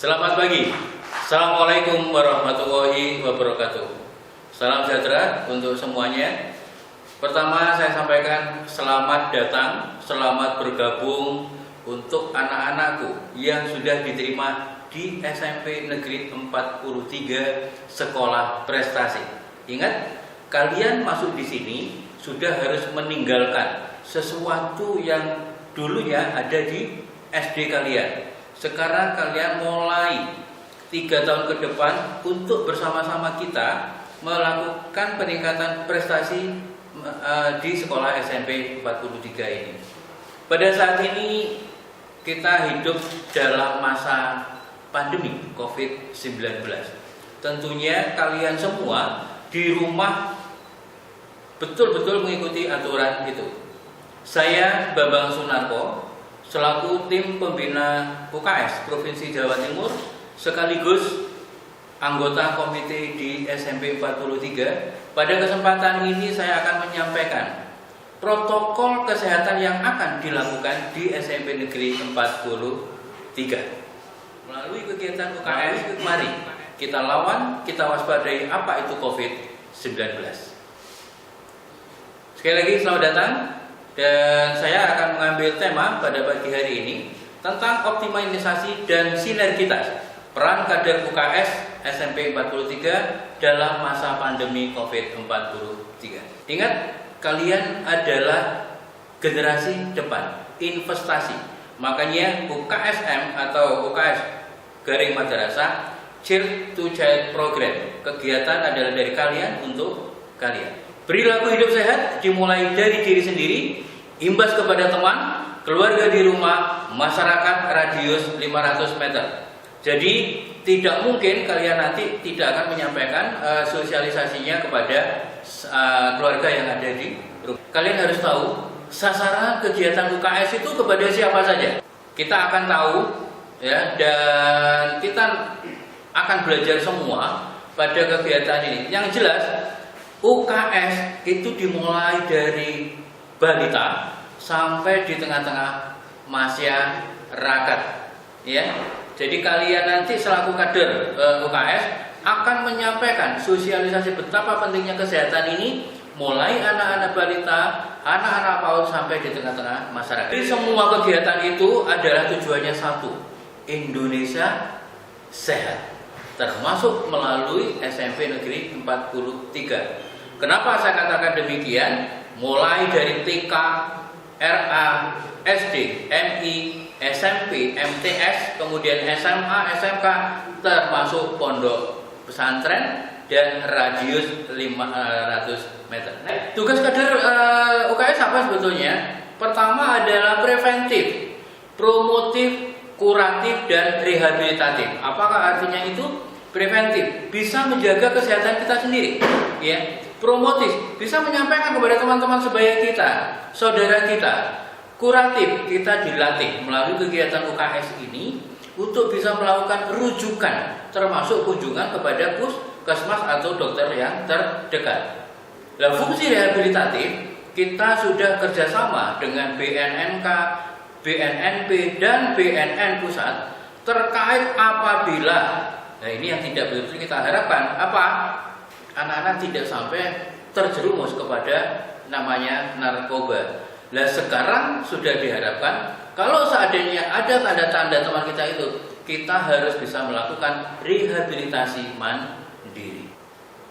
Selamat pagi. Assalamualaikum warahmatullahi wabarakatuh. Salam sejahtera untuk semuanya. Pertama saya sampaikan selamat datang, selamat bergabung untuk anak-anakku yang sudah diterima di SMP Negeri 43 Sekolah Prestasi. Ingat, kalian masuk di sini sudah harus meninggalkan sesuatu yang dulunya ada di SD kalian. Sekarang kalian mulai 3 tahun ke depan untuk bersama-sama kita melakukan peningkatan prestasi di sekolah SMP 43 ini. Pada saat ini kita hidup dalam masa pandemi COVID-19. Tentunya kalian semua di rumah betul-betul mengikuti aturan itu. Saya Bambang Sunarko selaku tim pembina UKS Provinsi Jawa Timur sekaligus anggota komite di SMP 43. Pada kesempatan ini saya akan menyampaikan protokol kesehatan yang akan dilakukan di SMP Negeri 43. Melalui kegiatan UKS, mari kita lawan, kita waspadai apa itu COVID-19. Sekali lagi selamat datang. Dan saya akan mengambil tema pada pagi hari ini tentang optimalisasi dan sinergitas peran kader UKS SMP 43 dalam masa pandemi COVID-43. Ingat, kalian adalah generasi depan, investasi. Makanya UKSM atau UKS Garing Madrasah Child to Child Program. Kegiatan adalah dari kalian untuk kalian. Perilaku hidup sehat dimulai dari diri sendiri, imbas kepada teman, keluarga di rumah, masyarakat radius 500 meter. Jadi tidak mungkin kalian nanti tidak akan menyampaikan sosialisasinya kepada keluarga yang ada di rumah. Kalian harus tahu sasaran kegiatan UKS itu kepada siapa saja. Kita akan tahu ya, dan kita akan belajar semua pada kegiatan ini. Yang jelas UKS itu dimulai dari balita sampai di tengah-tengah masyarakat, ya. Jadi kalian nanti selaku kader UKS akan menyampaikan sosialisasi betapa pentingnya kesehatan ini, mulai anak-anak balita, anak-anak PAUD sampai di tengah-tengah masyarakat. Jadi semua kegiatan itu adalah tujuannya satu, Indonesia sehat, termasuk melalui SMP Negeri 43. Kenapa saya katakan demikian? Mulai dari TK, RA, SD, MI, SMP, MTS, kemudian SMA, SMK, termasuk pondok pesantren dan radius 500 meter. Tugas kader UKS apa sebetulnya? Pertama adalah preventif, promotif, kuratif, dan rehabilitatif. Apakah artinya itu? Preventif, bisa menjaga kesehatan kita sendiri, ya. Promotif, bisa menyampaikan kepada teman-teman sebaya kita, saudara kita. Kuratif, kita dilatih melalui kegiatan UKS ini untuk bisa melakukan rujukan, termasuk kunjungan kepada puskesmas atau dokter yang terdekat. Nah, fungsi rehabilitatif, kita sudah kerjasama dengan BNNK, BNNP, dan BNN Pusat terkait apabila, nah ini yang tidak betul-betul kita harapkan, apa? Anak-anak tidak sampai terjerumus kepada namanya narkoba. Nah sekarang sudah diharapkan kalau seandainya ada tanda-tanda teman kita itu, kita harus bisa melakukan rehabilitasi mandiri.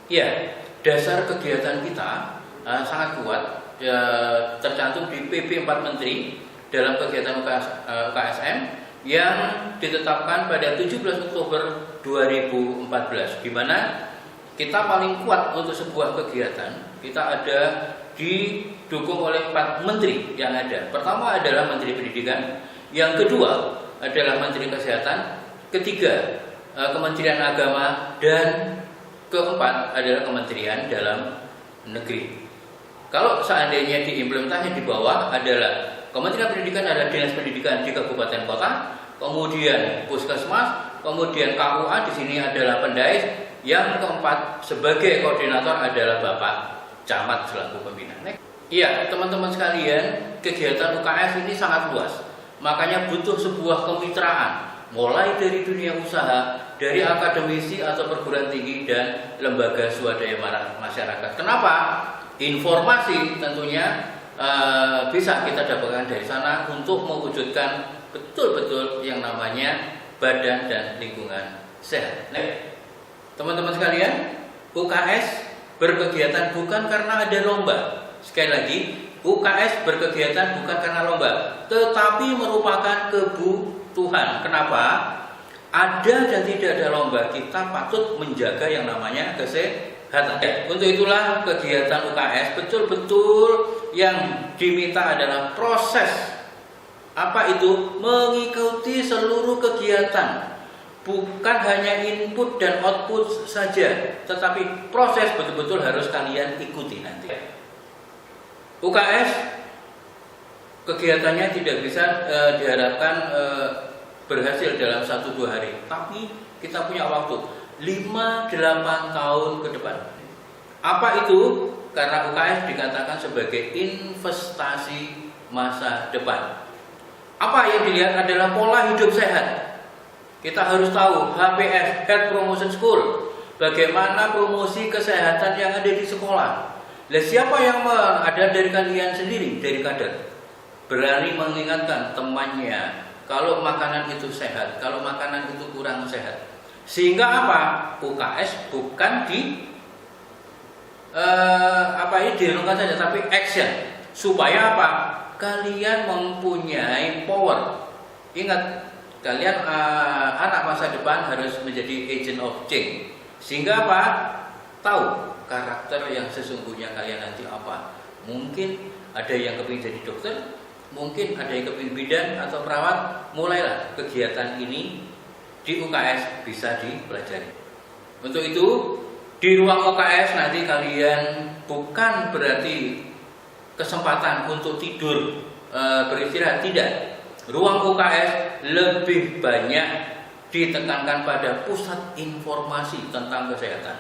Ya, dasar kegiatan kita sangat kuat, ya, tercantum di PP 4 Menteri dalam kegiatan UKSM yang ditetapkan pada 17 Oktober 2014, di mana kita paling kuat untuk sebuah kegiatan. Kita ada didukung oleh 4 menteri yang ada. Pertama adalah Menteri Pendidikan, yang kedua adalah Menteri Kesehatan, ketiga Kementerian Agama, dan keempat adalah Kementerian Dalam Negeri. Kalau seandainya diimplementasi di bawah adalah Kementerian Pendidikan adalah Dinas Pendidikan di kabupaten kota, kemudian puskesmas, kemudian KUA, di sini adalah Pendais. Yang keempat sebagai koordinator adalah Bapak Camat selaku pembina. Iya, teman-teman sekalian, kegiatan UKS ini sangat luas. Makanya butuh sebuah kemitraan mulai dari dunia usaha, dari akademisi atau perguruan tinggi dan lembaga swadaya masyarakat. Kenapa? Informasi tentunya bisa kita dapatkan dari sana untuk mewujudkan betul-betul yang namanya badan dan lingkungan sehat. Nah, teman-teman sekalian, UKS berkegiatan bukan karena ada lomba. Sekali lagi, UKS berkegiatan bukan karena lomba, tetapi merupakan kebutuhan. Kenapa? Ada dan tidak ada lomba, kita patut menjaga yang namanya kesehatan. Untuk itulah kegiatan UKS betul-betul yang diminta adalah proses. Apa itu? Mengikuti seluruh kegiatan. Bukan hanya input dan output saja, tetapi proses betul-betul harus kalian ikuti nanti. UKS kegiatannya tidak bisa diharapkan berhasil dalam 1-2 hari, tapi kita punya waktu 5-8 tahun ke depan. Apa itu? Karena UKS dikatakan sebagai investasi masa depan. Apa yang dilihat adalah pola hidup sehat. Kita harus tahu HPS, Health Promotion School, bagaimana promosi kesehatan yang ada di sekolah. Lah siapa yang ada dari kalian sendiri, dari kader, berani mengingatkan temannya kalau makanan itu sehat, kalau makanan itu kurang sehat. Sehingga apa? UKS bukan direnungkan saja, tapi action. Supaya apa? Kalian mempunyai power. Ingat, kalian anak masa depan harus menjadi agent of change. Sehingga apa? Tahu karakter yang sesungguhnya kalian nanti apa. Mungkin ada yang kepingin jadi dokter, mungkin ada yang kepingin bidan atau perawat. Mulailah kegiatan ini di UKS bisa dipelajari. Untuk itu, di ruang UKS nanti kalian bukan berarti kesempatan untuk tidur, beristirahat, tidak. Ruang UKS lebih banyak ditekankan pada pusat informasi tentang kesehatan,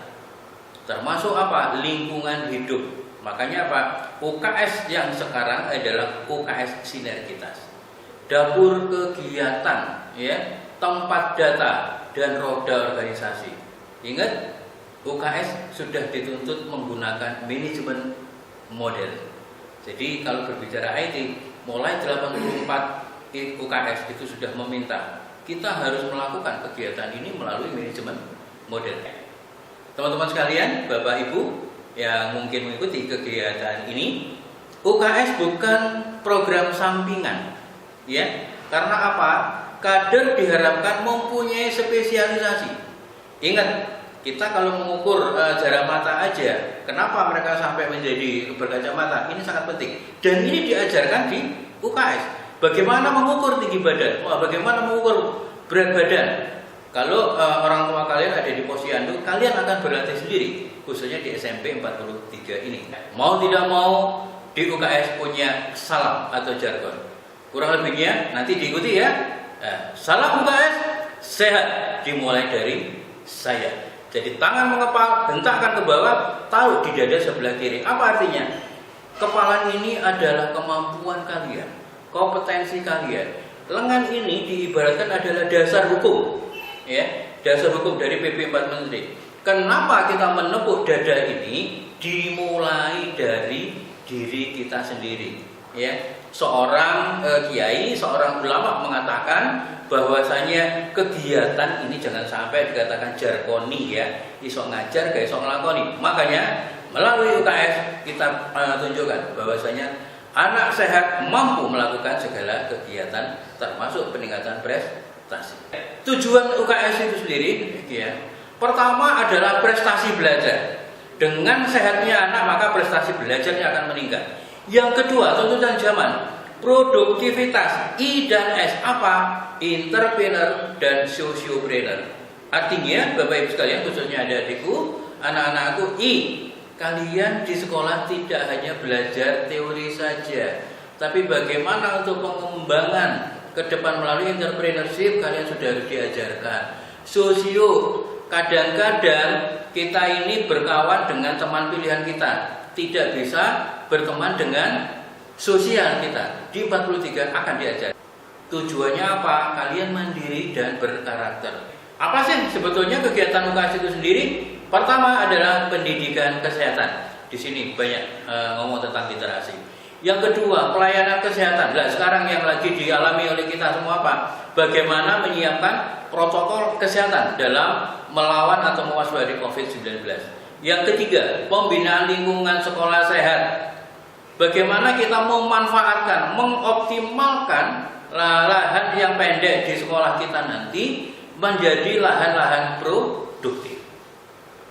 termasuk apa? Lingkungan hidup. Makanya apa? UKS yang sekarang adalah UKS sinergitas, dapur kegiatan, ya, tempat data dan roda organisasi. Ingat, UKS sudah dituntut menggunakan manajemen model. Jadi kalau berbicara IT, mulai 84 UKS itu sudah meminta kita harus melakukan kegiatan ini melalui manajemen model. Teman-teman sekalian, Bapak Ibu yang mungkin mengikuti kegiatan ini, UKS bukan program sampingan, ya. Karena apa? Kader diharapkan mempunyai spesialisasi. Ingat, kita kalau mengukur jarak mata aja, kenapa mereka sampai menjadi berkacamata? Ini sangat penting. Dan ini diajarkan di UKS. Bagaimana mengukur tinggi badan? Bagaimana mengukur berat badan? Kalau orang tua kalian ada di posyandu, kalian akan berlatih sendiri, khususnya di SMP 43 ini. Mau tidak mau, di UKS punya salam atau jargon. Kurang lebihnya nanti diikuti ya. Salam UKS sehat dimulai dari saya. Jadi tangan mengepal, hentakkan ke bawah, taruh di dada sebelah kiri. Apa artinya? Kepalan ini adalah kemampuan kalian, kompetensi kalian. Lengan ini diibaratkan adalah dasar hukum, ya, dasar hukum dari PP 4 Menteri. Kenapa kita menepuk dada ini? Dimulai dari diri kita sendiri, ya. Seorang kiai, seorang ulama mengatakan bahwasanya kegiatan ini jangan sampai dikatakan jargoni, ya, iso ngajar gak iso ngelakoni. Makanya melalui UKS kita tunjukkan bahwasanya anak sehat mampu melakukan segala kegiatan termasuk peningkatan prestasi. Tujuan UKS itu sendiri, ya, pertama adalah prestasi belajar. Dengan sehatnya anak maka prestasi belajarnya akan meningkat. Yang kedua, tuntutan zaman, produktivitas. I dan S apa? Entrepreneur dan sociopreneur. Artinya, Bapak Ibu sekalian, khususnya adik-adikku, anak-anakku, kalian di sekolah tidak hanya belajar teori saja, tapi bagaimana untuk pengembangan ke depan melalui entrepreneurship kalian sudah harus diajarkan. Sosio, kadang-kadang kita ini berkawan dengan teman pilihan kita, tidak bisa berteman dengan sosial kita. Di 43 akan diajar. Tujuannya apa? Kalian mandiri dan berkarakter. Apa sih sebetulnya kegiatan UKS itu sendiri? Pertama adalah pendidikan kesehatan. Di sini banyak ngomong tentang literasi. Yang kedua, pelayanan kesehatan. Nah, sekarang yang lagi dialami oleh kita semua apa? Bagaimana menyiapkan protokol kesehatan dalam melawan atau mewaspadai COVID-19. Yang ketiga, pembinaan lingkungan sekolah sehat. Bagaimana kita memanfaatkan, mengoptimalkan lahan yang pendek di sekolah kita nanti menjadi lahan-lahan produktif.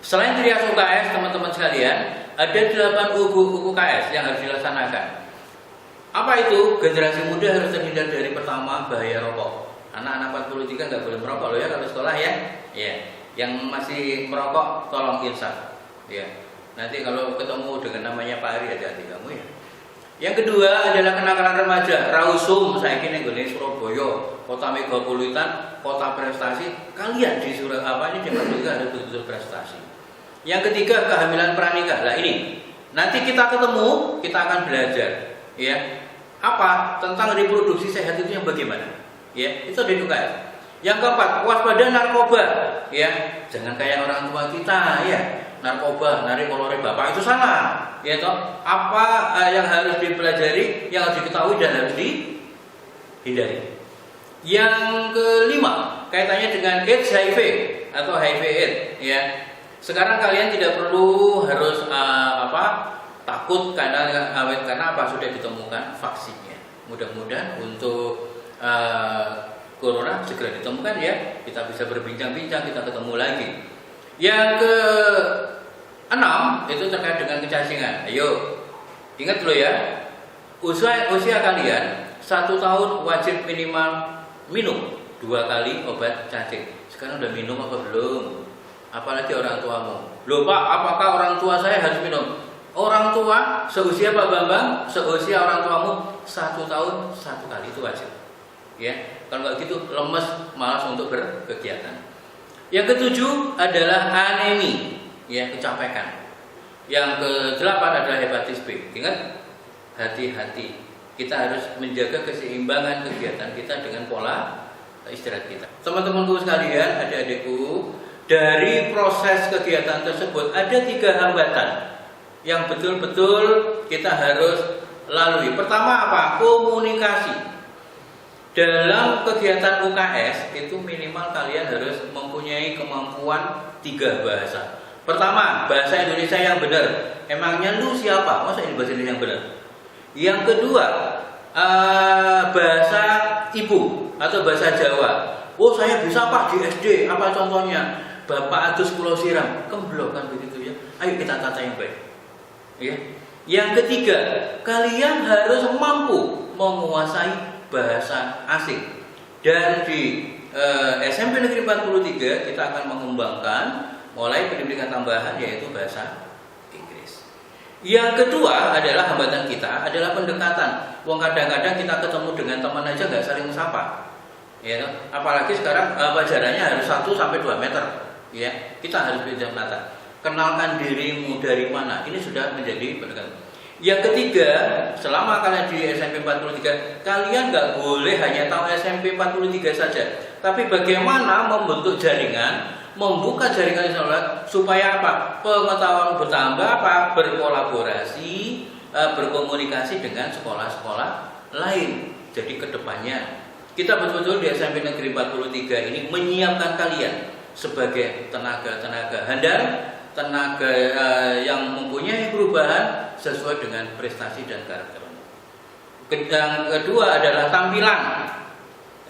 Selain trias UKS, teman-teman sekalian, ada 8 UKS yang harus dilaksanakan. Apa itu? Generasi muda harus terhindar dari pertama bahaya rokok. Anak-anak 43 nggak boleh merokok loh ya kalau sekolah ya. Ya, yang masih merokok tolong insaf. Ya, nanti kalau ketemu dengan namanya Pak Ari hati-hati kamu ya. Yang kedua adalah kenakalan remaja, rausum. Saya kira nih Surabaya, kota megapolitan, kota prestasi. Kalian di Surabaya ini juga harus betul-betul prestasi. Yang ketiga kehamilan pranikah. Nah ini nanti kita ketemu, kita akan belajar, ya apa tentang reproduksi sehat itu yang bagaimana, ya itu di UKS. Yang keempat waspada narkoba, ya jangan kayak orang tua kita, ya narkoba, narik kolore bapak itu salah. Ya toh, apa yang harus dipelajari, yang harus diketahui dan harus dihindari. Yang kelima, kaitannya dengan AIDS HIV atau HIV/AIDS, ya. Sekarang kalian tidak perlu harus takut karena apa sudah ditemukan vaksinnya. Mudah-mudahan untuk corona segera ditemukan ya. Kita bisa berbincang-bincang, kita ketemu lagi. Yang ke 6 itu terkait dengan kecacingan. Ayo, ingat dulu ya, usia kalian 1 tahun wajib minimal minum 2 kali obat cacing. Sekarang udah minum apa belum? Apalagi orang tuamu. Loh Pak, apakah orang tua saya harus minum? Orang tua seusia Pak Bambang, seusia orang tuamu 1 tahun 1 kali itu wajib. Ya, kalau nggak gitu lemes, malas untuk berkegiatan. Yang ke-7 adalah anemi. Ya, kecapekan. Yang ke-8 adalah hepatitis B. Ingat, hati-hati. Kita harus menjaga keseimbangan kegiatan kita dengan pola istirahat kita. Teman-temanku sekalian, adik-adikku, dari proses kegiatan tersebut ada 3 hambatan yang betul-betul kita harus lalui. Pertama apa? Komunikasi. Dalam kegiatan UKS itu minimal kalian harus mempunyai kemampuan 3 bahasa. Pertama, bahasa Indonesia yang benar. Emangnya lu siapa? Masa ini bahasa Indonesia yang benar? Yang kedua, bahasa ibu atau bahasa Jawa. Oh, saya bisa Pak di SD. Apa contohnya? Bapak adus pulau siram. Kemblok kan begitu ya. Ayo kita tata yang baik. Ya. Yang ketiga, kalian harus mampu menguasai bahasa asing. Dan di SMP Negeri 43 kita akan mengembangkan mulai pendidikan tambahan yaitu bahasa Inggris. Yang kedua adalah hambatan kita adalah pendekatan. Wong kadang-kadang kita ketemu dengan teman aja nggak saling sapa. Ya, apalagi sekarang pelajarannya harus 1-2 meter. Ya, kita harus belajar tata. Kenalkan dirimu dari mana. Ini sudah menjadi pendekatan. Yang ketiga, selama kalian di SMP 43, kalian nggak boleh hanya tahu SMP 43 saja, tapi bagaimana membentuk jaringan, membuka jaringan supaya apa? Pengetahuan bertambah, apa? Berkolaborasi, berkomunikasi dengan sekolah-sekolah lain. Jadi kedepannya kita betul-betul di SMP Negeri 43 ini menyiapkan kalian sebagai tenaga-tenaga handal, tenaga yang mempunyai perubahan sesuai dengan prestasi dan karakter. Yang kedua adalah tampilan.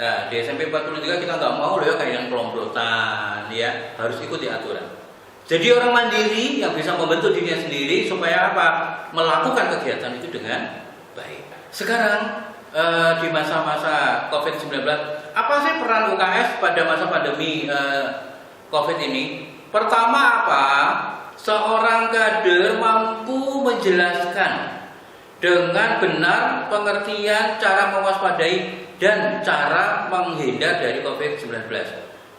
Nah, di SMP 43 kita nggak mau loh ya kayak yang kelomplotan, ya harus ikuti aturan. Jadi orang mandiri yang bisa membentuk dirinya sendiri supaya apa? Melakukan kegiatan itu dengan baik. Sekarang di masa-masa COVID-19, apa sih peran UKS pada masa pandemi COVID ini? Pertama apa? Seorang kader mampu menjelaskan dengan benar pengertian cara mewaspadai dan cara menghindar dari COVID-19.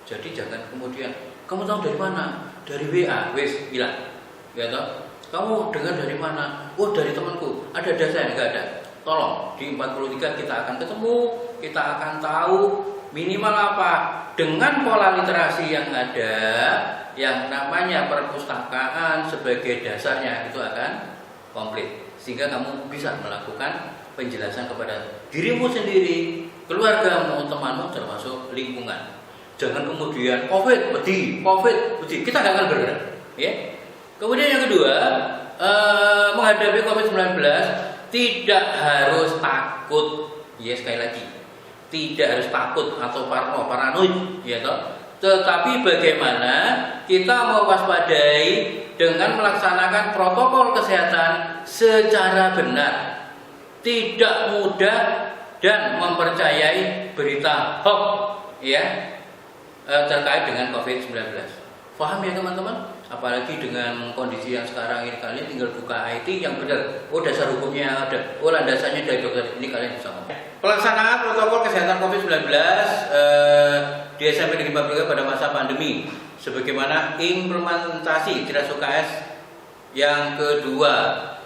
Jadi jangan kemudian kamu tahu dari mana? Dari WA, wes bilang, ya toh? Kamu dengar dari mana? Oh dari temanku. Ada dasar enggak ada? Tolong di 43 kita akan ketemu, kita akan tahu minimal apa. Dengan pola literasi yang ada, yang namanya perpustakaan sebagai dasarnya itu akan komplit. Sehingga kamu bisa melakukan penjelasan kepada dirimu sendiri, keluargamu, temanmu, termasuk lingkungan. Jangan kemudian COVID, wedi, kita nggak akan bergerak. Ya. Kemudian yang kedua, menghadapi COVID-19 tidak harus takut. Ya, sekali lagi, tidak harus takut atau paranoid, ya toh. Tetapi bagaimana kita mewaspadai dengan melaksanakan protokol kesehatan secara benar, tidak mudah dan mempercayai berita hoax, ya, terkait dengan COVID-19. Paham ya teman-teman? Apalagi dengan kondisi yang sekarang ini, kalian tinggal buka IT yang benar. Oh, dasar hukumnya ada. Oh, landasannya dari dokter. Ini kalian bisa ngomong. Pelaksanaan protokol kesehatan COVID-19 di SMP Negeri 43 pada masa pandemi, sebagaimana implementasi Tiras UKS yang kedua.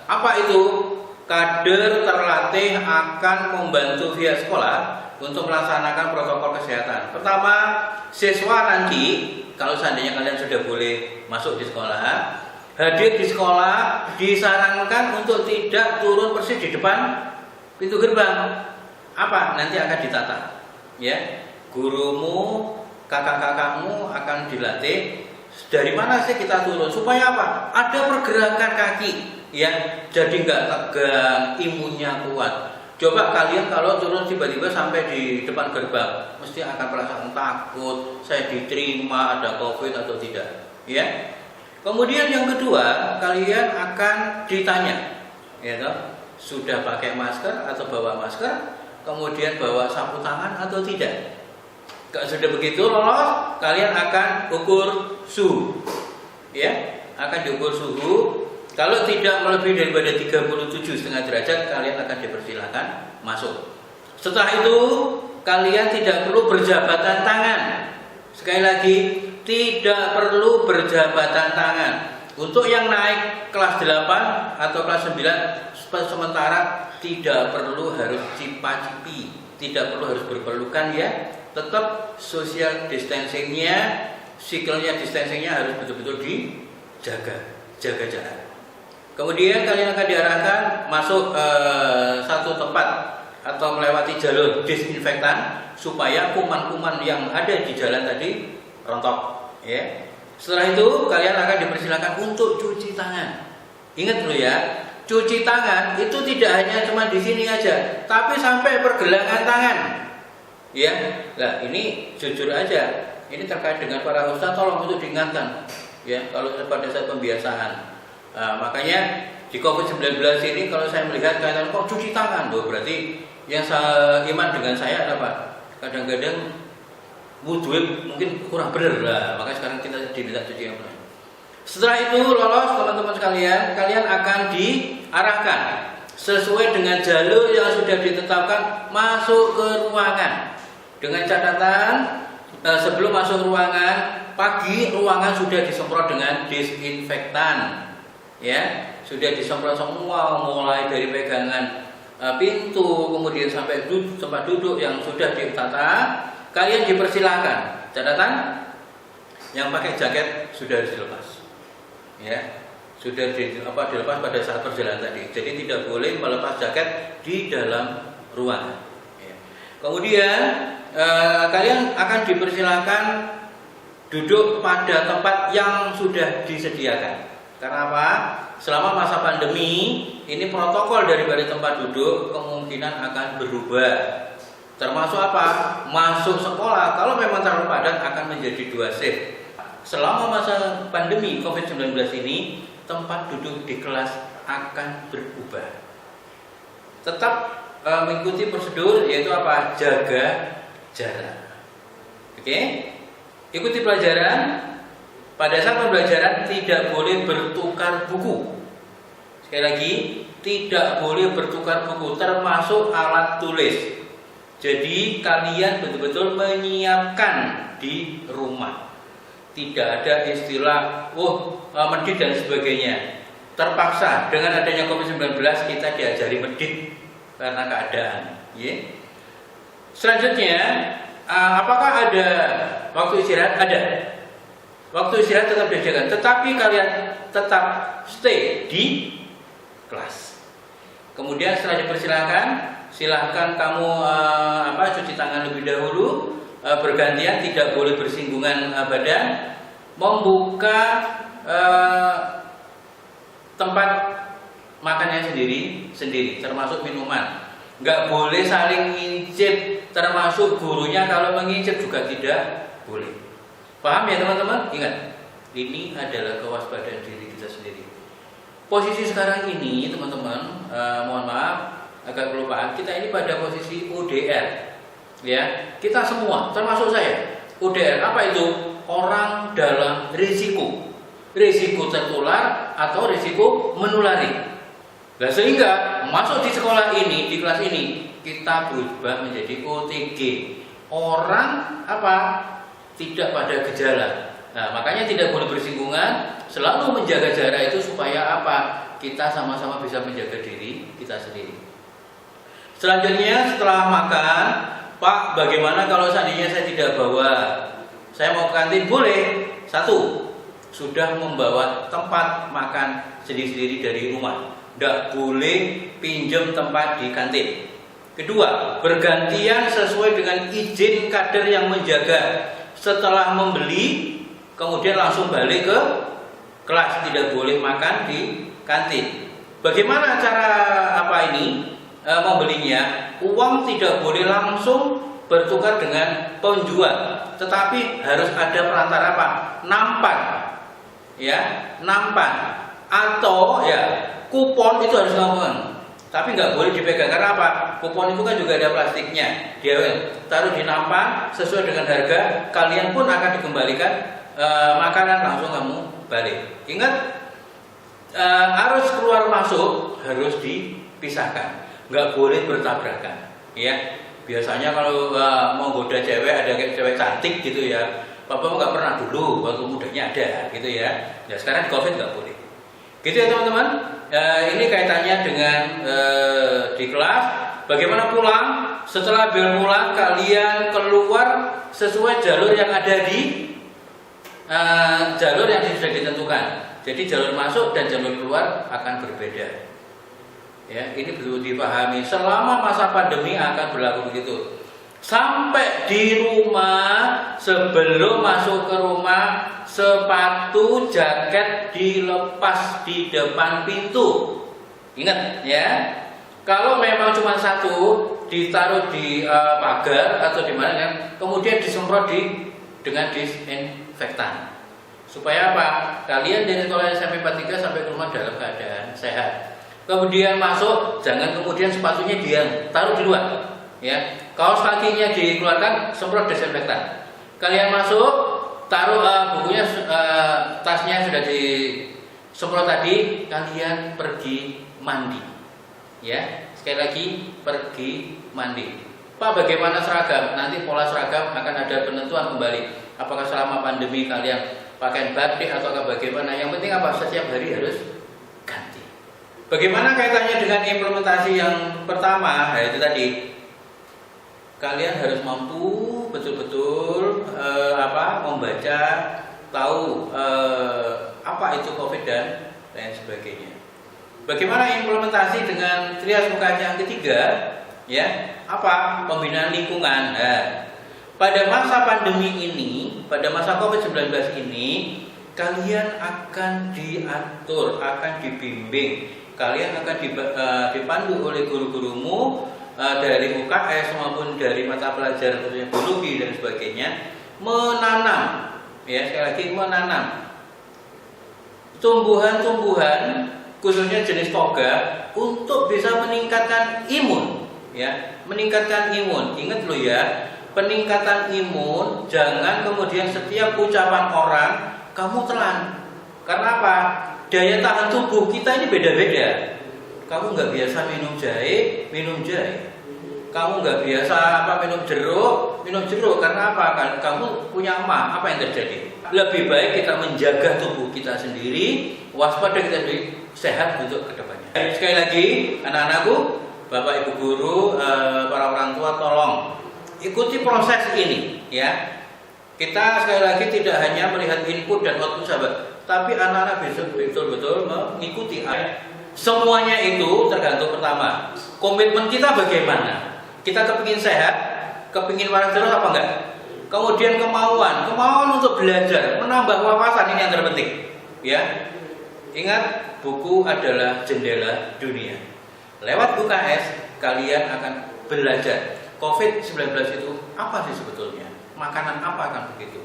Apa itu? Kader terlatih akan membantu via sekolah untuk melaksanakan protokol kesehatan. Pertama, siswa nanti kalau seandainya kalian sudah boleh masuk di sekolah, hadir di sekolah disarankan untuk tidak turun persis di depan pintu gerbang. Apa? Nanti akan ditata. Ya, gurumu, kakak-kakakmu akan dilatih dari mana sih kita turun supaya apa? Ada pergerakan kaki, ya. Jadi nggak tegang, imunnya kuat. Coba kalian kalau turun tiba-tiba sampai di depan gerbang, mesti akan perasaan takut, saya diterima, ada COVID atau tidak, ya. Kemudian yang kedua, kalian akan ditanya, ya toh, sudah pakai masker atau bawa masker, kemudian bawa sapu tangan atau tidak. Kalau sudah begitu lolos, kalian akan ukur suhu, ya, akan diukur suhu. Kalau tidak melebihi daripada 37,5 derajat, kalian akan dipersilakan masuk. Setelah itu, kalian tidak perlu berjabatan tangan. Sekali lagi, tidak perlu berjabatan tangan. Untuk yang naik kelas 8 atau kelas 9, sementara tidak perlu harus cipa-cipi, tidak perlu harus berpelukan, ya. Tetap social distancingnya, physical distancingnya harus betul-betul dijaga, jaga jarak. Kemudian kalian akan diarahkan masuk satu tempat atau melewati jalur disinfektan supaya kuman-kuman yang ada di jalan tadi rontok, ya. Setelah itu kalian akan dipersilakan untuk cuci tangan. Ingat dulu ya, cuci tangan itu tidak hanya cuma di sini aja, tapi sampai pergelangan tangan. Ya, nah ini jujur aja, ini terkait dengan para ustadz, tolong untuk diingatkan, ya, kalau pada saat pembiasaan. Makanya di COVID-19 ini kalau saya melihat kalian kok cuci tangan, loh, berarti yang iman dengan saya apa? Kadang-kadang wudhu mungkin kurang benar lah, makanya sekarang kita diminta cuci yang benar. Setelah itu lolos teman-teman sekalian, kalian akan diarahkan sesuai dengan jalur yang sudah ditetapkan masuk ke ruangan. Dengan catatan sebelum masuk ruangan, pagi ruangan sudah disemprot dengan disinfektan. Ya, sudah disemprot semua, mulai dari pegangan pintu, kemudian sampai tempat duduk yang sudah ditata. Kalian dipersilakan. Catatan, yang pakai jaket sudah harus dilepas. Ya, sudah dilepas pada saat perjalanan tadi. Jadi tidak boleh melepas jaket di dalam ruangan. Ya. Kemudian kalian akan dipersilakan duduk pada tempat yang sudah disediakan. Karena apa? Selama masa pandemi ini protokol daripada tempat duduk kemungkinan akan berubah. Termasuk apa? Masuk sekolah kalau memang terlalu padat akan menjadi 2 shift. Selama masa pandemi COVID-19 ini tempat duduk di kelas akan berubah. Tetap mengikuti prosedur, yaitu apa? Jaga jarak. Oke? Ikuti pelajaran. Pada saat pembelajaran tidak boleh bertukar buku. Sekali lagi, tidak boleh bertukar buku, termasuk alat tulis. Jadi kalian betul-betul menyiapkan di rumah. Tidak ada istilah medit dan sebagainya. Terpaksa dengan adanya COVID-19 kita diajari medit. karena keadaan. Ya. Selanjutnya, apakah ada waktu istirahat? Ada. Waktu istirahat tetap disediakan, tetapi kalian tetap stay di kelas. Kemudian setelah dipersilahkan, silahkan kamu cuci tangan lebih dahulu, bergantian, tidak boleh bersinggungan badan, membuka tempat makannya sendiri, termasuk minuman. Nggak boleh saling ngincip, termasuk gurunya kalau mengincip juga tidak boleh. Paham ya teman-teman? Ingat, ini adalah kewaspadaan diri kita sendiri. Posisi sekarang ini teman-teman, mohon maaf agak kelupaan, kita ini pada posisi UDR, ya. Kita semua, termasuk saya, UDR apa itu? Orang dalam risiko tertular atau risiko menulari. Nah, sehingga masuk di sekolah ini, di kelas ini, kita berubah menjadi OTG. Orang tidak pada gejala. Nah, makanya tidak boleh bersinggungan, selalu menjaga jarak itu supaya kita sama-sama bisa menjaga diri kita sendiri. Selanjutnya setelah makan, Pak, bagaimana kalau seandainya saya tidak bawa? Saya mau ke kantin, boleh. Satu, sudah membawa tempat makan sendiri-sendiri dari rumah. Tidak boleh pinjam tempat di kantin. Kedua, bergantian sesuai dengan izin kader yang menjaga. Setelah membeli, kemudian langsung balik ke kelas. Tidak boleh makan di kantin. Bagaimana cara membelinya? Uang tidak boleh langsung bertukar dengan penjual, tetapi harus ada perantara nampan, ya, nampan atau kupon itu harus ngomong, tapi nggak boleh dipegang karena kupon itu kan juga ada plastiknya, dia taruh di nampan sesuai dengan harga, kalian pun akan dikembalikan makanan langsung kamu balik. Ingat, arus keluar masuk harus dipisahkan, nggak boleh bertabrakan, ya. Biasanya kalau mau goda cewek, ada cewek cantik gitu ya, Bapak nggak pernah dulu waktu mudanya ada gitu ya. Ya sekarang COVID nggak boleh. Gitu ya teman-teman. Ini kaitannya dengan di kelas. Bagaimana pulang? Setelah bel pulang, kalian keluar sesuai jalur yang ada di jalur yang sudah ditentukan. Jadi jalur masuk dan jalur keluar akan berbeda. Ya, ini perlu dipahami. Selama masa pandemi akan berlaku begitu. Sampai di rumah, sebelum masuk ke rumah, sepatu, jaket dilepas di depan pintu. Ingat ya. Kalau memang cuma satu, ditaruh di pagar atau di mana kan, kemudian disemprot dengan disinfektan. Supaya kalian dari sekolah SMP 43 sampai ke rumah dalam keadaan sehat. Kemudian masuk, jangan kemudian sepatunya taruh di luar, ya. Kaos kakinya dikeluarkan, semprot desinfektan. Kalian masuk, taruh bukunya, tasnya sudah disemprot tadi, kalian pergi mandi, ya. Sekali lagi, pergi mandi. Pak, bagaimana seragam? Nanti pola seragam akan ada penentuan kembali. Apakah selama pandemi kalian pakai batik atau bagaimana? Yang penting setiap hari harus ganti. Bagaimana kaitannya dengan implementasi yang pertama? Itu tadi, kalian harus mampu betul-betul membaca, tahu apa itu COVID dan lain sebagainya. Bagaimana implementasi dengan trias muka yang ketiga? Ya, pembinaan lingkungan. Nah, pada masa pandemi ini, pada masa COVID-19 ini, kalian akan diatur, akan dibimbing. Kalian akan dipandu oleh guru-gurumu dari UKS maupun dari mata pelajaran khususnya biologi dan sebagainya, menanam, ya sekali lagi menanam tumbuhan-tumbuhan khususnya jenis toga untuk bisa meningkatkan imun, ya, meningkatkan imun. Ingat loh ya, peningkatan imun jangan kemudian setiap ucapan orang kamu telan. Karena daya tahan tubuh kita ini beda-beda. Kamu nggak biasa minum jahe, minum jahe. Kamu nggak biasa minum jeruk. Karena kamu punya emah. Apa yang terjadi? Lebih baik kita menjaga tubuh kita sendiri, waspada kita sendiri, sehat untuk kedepannya. Sekali lagi, anak-anakku, Bapak Ibu guru, para orang tua, tolong ikuti proses ini ya. Kita sekali lagi tidak hanya melihat input dan output sahabat, tapi anak-anak betul-betul mengikuti. Semuanya itu tergantung pertama, komitmen kita bagaimana. Kita kepingin sehat, kepingin waras terus apa enggak? Kemudian kemauan untuk belajar, menambah wawasan, ini yang terpenting ya. Ingat, buku adalah jendela dunia. Lewat UKS kalian akan belajar COVID-19 itu apa sih sebetulnya, makanan apa kan begitu.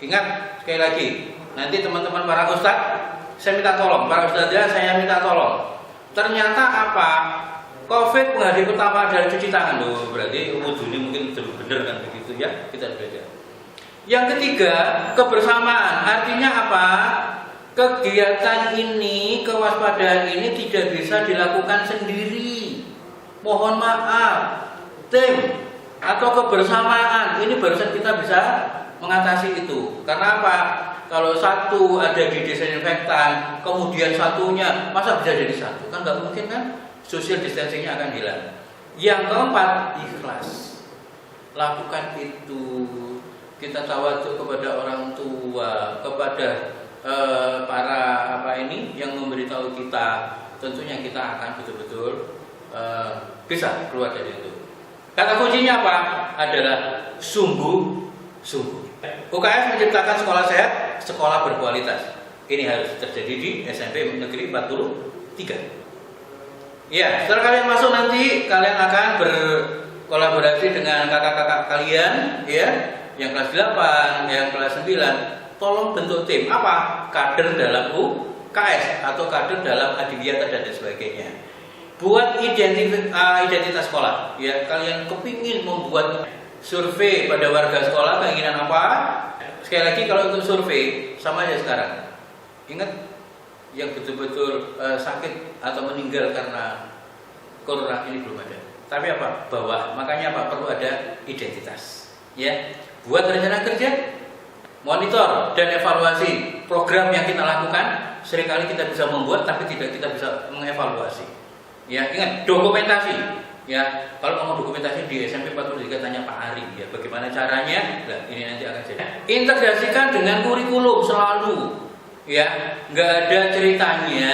Ingat sekali lagi, nanti teman-teman para ustadz, saya minta tolong, para ustadzah saya minta tolong. Ternyata apa? COVID menghadapi pertama adalah cuci tangan loh, berarti wudhunya mungkin belum benar kan begitu ya, kita belajar. Yang ketiga, kebersamaan. Artinya apa? Kegiatan ini, kewaspadaan ini tidak bisa dilakukan sendiri. Mohon maaf, tim atau kebersamaan ini barusan kita bisa mengatasi itu. Karena apa? Kalau satu ada di disinfektan, kemudian satunya masa bisa jadi satu? Kan nggak mungkin kan? Social distancingnya akan hilang. Yang keempat, ikhlas. Lakukan itu. Kita tawadhu kepada orang tua, kepada para yang memberitahu kita. Tentunya kita akan betul-betul bisa keluar dari itu. Kata kuncinya apa? Adalah sungguh-sungguh. UKS menciptakan sekolah sehat, sekolah berkualitas. Ini harus terjadi di SMP Negeri 43. Ya, setelah kalian masuk nanti kalian akan berkolaborasi dengan kakak-kakak kalian, ya, yang kelas 8, yang kelas 9. Tolong bentuk tim apa? Kader dalam UKS atau kader dalam adiwiyata dan sebagainya. Buat identitas sekolah. Ya, kalian kepingin membuat survei pada warga sekolah, keinginan apa? Sekali lagi, kalau untuk survei sama aja sekarang. Ingat, yang betul-betul sakit atau meninggal karena corona ini belum ada. Tapi apa? Bahwa makanya apa? Perlu ada identitas. Ya, buat rencana kerja, monitor dan evaluasi program yang kita lakukan. Seringkali kita bisa membuat, tapi tidak kita bisa mengevaluasi. Ya, ingat dokumentasi. Ya, kalau mau dokumentasi di SMP 43 tanya Pak Ari. Ya, bagaimana caranya? Nah, ini nanti akan jadi. Integrasikan dengan kurikulum selalu. Ya, nggak ada ceritanya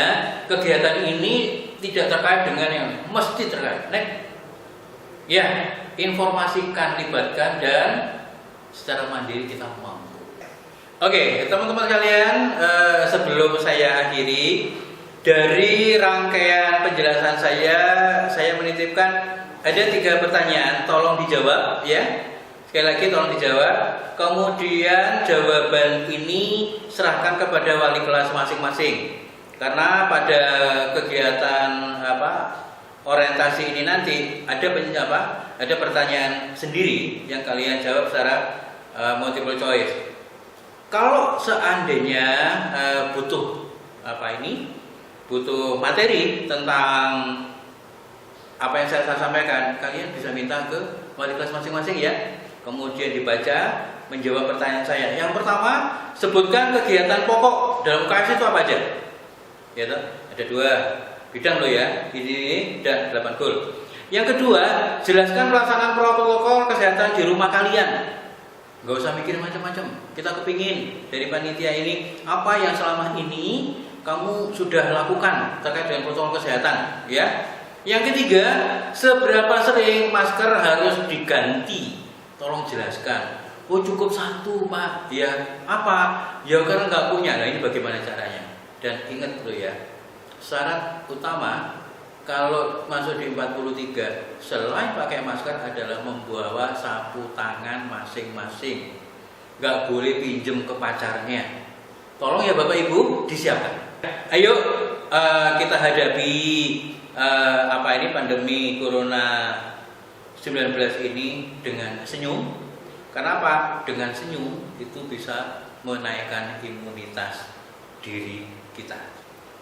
kegiatan ini tidak terkait dengan yang mesti terkait. Ya, informasikan, libatkan, dan secara mandiri kita mampu. Oke, teman-teman sekalian, sebelum saya akhiri, dari rangkaian penjelasan saya menitipkan ada 3 pertanyaan, tolong dijawab ya. Sekali lagi tolong dijawab. Kemudian jawaban ini serahkan kepada wali kelas masing-masing. Karena pada kegiatan orientasi ini nanti ada pertanyaan sendiri yang kalian jawab secara multiple choice. Kalau seandainya butuh butuh materi tentang apa yang saya sampaikan, kalian bisa minta ke wali kelas masing-masing ya. Kemudian dibaca, menjawab pertanyaan saya. Yang pertama, sebutkan kegiatan pokok dalam UKS itu apa aja. Ya, ada 2 bidang loh ya, ini dan 8 goal. Yang kedua, jelaskan pelaksanaan protokol kesehatan di rumah kalian. Gak usah mikir macam-macam. Kita kepingin dari panitia ini apa yang selama ini kamu sudah lakukan terkait dengan protokol kesehatan, ya. Yang ketiga, seberapa sering masker harus diganti? Tolong jelaskan. Oh, cukup 1, Pak. Ya, apa? Ya karena nggak punya. Nah, ini bagaimana caranya? Dan ingat loh ya, syarat utama kalau masuk di 43 selain pakai masker adalah membawa sapu tangan masing-masing. Nggak boleh pinjem ke pacarnya. Tolong ya Bapak Ibu disiapkan. Ayo kita hadapi pandemi Corona 19 ini dengan senyum. Karena apa? Dengan senyum itu bisa menaikkan imunitas diri kita.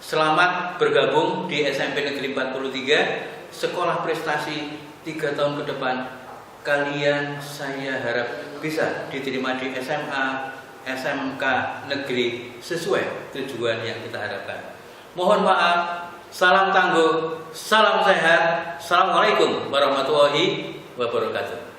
Selamat bergabung di SMP Negeri 43, sekolah prestasi 3 tahun ke depan. Kalian saya harap bisa diterima di SMA, SMK negeri sesuai tujuan yang kita harapkan. Mohon maaf, salam tangguh, salam sehat. Assalamualaikum warahmatullahi wabarakatuh.